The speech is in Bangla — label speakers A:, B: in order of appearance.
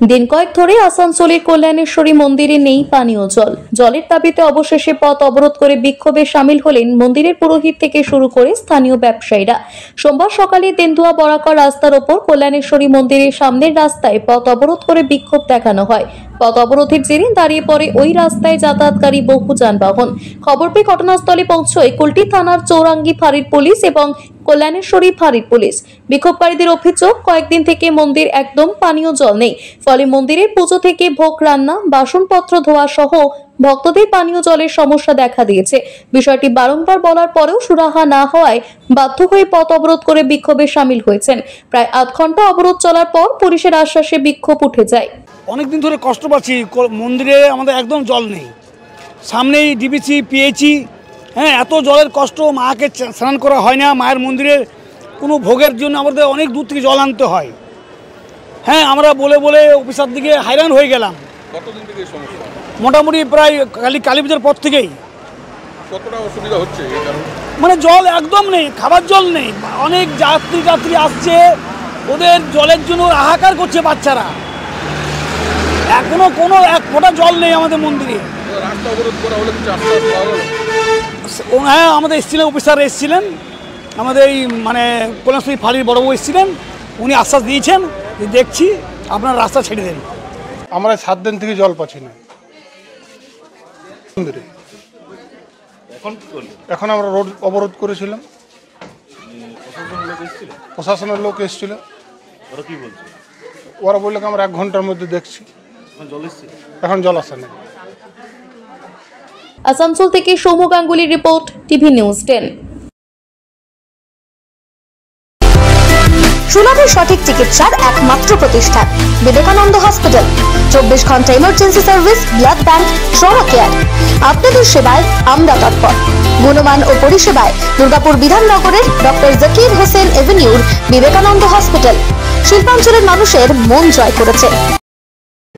A: দিন কয়েক ধরে আসানসোলের কল্যাণেশ্বরী মন্দিরে নেই পানীয় জল। জলের দাবিতে অবশেষে পথ অবরোধ করে বিক্ষোভে সামিল হলেন মন্দিরের পুরোহিত থেকে শুরু করে স্থানীয় ব্যবসায়ীরা। সোমবার সকালে তেন্দুয়া বরাকর রাস্তার ওপর কল্যাণেশ্বরী মন্দিরের সামনের রাস্তায় পথ অবরোধ করে বিক্ষোভ দেখানো হয়। পথ অবরোধের জেরে দাঁড়িয়ে পড়ে ওই রাস্তায় যাতায়াতকারী বহু যানবাহন। খবর পেয়ে ঘটনাস্থলে পৌঁছয় কুলটি থানার চৌরাঙ্গি ফাঁড়ির পুলিশ এবং কল্যাণেশ্বরী ফাঁড়ির পুলিশ। বিক্ষোভকারীদের অভিযোগ, কয়েকদিন থেকে মন্দির একদম পানীয় জল নেই, ফলে মন্দিরের পুজো থেকে ভোগ রান্না, বাসনপত্র ধোয়া সহ ভক্তদের পানীয় জলের সমস্যা দেখা দিয়েছে। বিষয়টি বারংবার বলার পরেও সুরাহা না হওয়ায় বাধ্য হয়ে পথ অবরোধ করে বিক্ষোভে সামিল হয়েছেন। প্রায় আধ ঘন্টা অবরোধ চলার পর পুলিশের আশ্বাসে বিক্ষোভ উঠে যায়।
B: অনেকদিন ধরে কষ্ট পাচ্ছি, মন্দিরে আমাদের একদম জল নেই, সামনেই ডিবিসি পিএইচি, এত জলের কষ্ট, মাকে স্নান করা হয় না, মায়ের মন্দিরের কোনো ভোগের জন্য আমাদের অনেক দূর থেকে জল আনতে হয়। আমরা বলে বলে অফিসার দিকে হাইরান হয়ে গেলাম।
C: কতদিন থেকে সমস্যা?
B: মোটামুটি প্রায় কালী পুজোর পর থেকেই।
C: কতটা অসুবিধা হচ্ছে এই কারণে?
B: মানে জল একদম নেই, খাবার জল নেই, অনেক যাত্রী আসছে, ওদের জলের জন্য হাহাকার করছে বাচ্চারা। এখনো কোনো এক ফোঁটা জল নেই আমাদের মন্দিরে।
C: রাস্তা অবরোধ করা হলে কিছু আশ্বাস পাওয়া গেল?
B: আমাদের এসেছিলেন, অফিসার এসেছিলেন, আমাদের এই কল্যাণেশ্বরী ফাঁড়ির বড়বাবু এসেছিলেন, উনি আশ্বাস দিয়েছেন যে দেখছি আপনার রাস্তা ছেড়ে দেন।
D: আমরা 7 দিন থেকে জল পাচ্ছি না মন্দিরে। এখন আমরা রোড অবরোধ করেছিলাম, প্রশাসনের লোক এসেছিল, ওরা বললো আমরা 1 ঘন্টার মধ্যে দেখছি। এখন জল আসে না।
A: আসানসোল থেকে সৌম্য গাঙ্গুলির রিপোর্ট, টিভি নিউজ 10।
E: সুলভে সঠিক চিকিৎসার একমাত্র প্রতিষ্ঠান বিবেকানন্দ হসপিটাল। 24 ঘন্টা emergency service, blood bank, trauma care. আপনাদের সেবায় আমরা তৎপর। গুণমান ও পরিষেবায় দুর্গাপুর বিধাননগরের ডক্টর জাকির হোসেন এভিনিউর বিবেকানন্দ হসপিটাল শিল্পাঞ্চলের মানুষের মন জয় করেছে।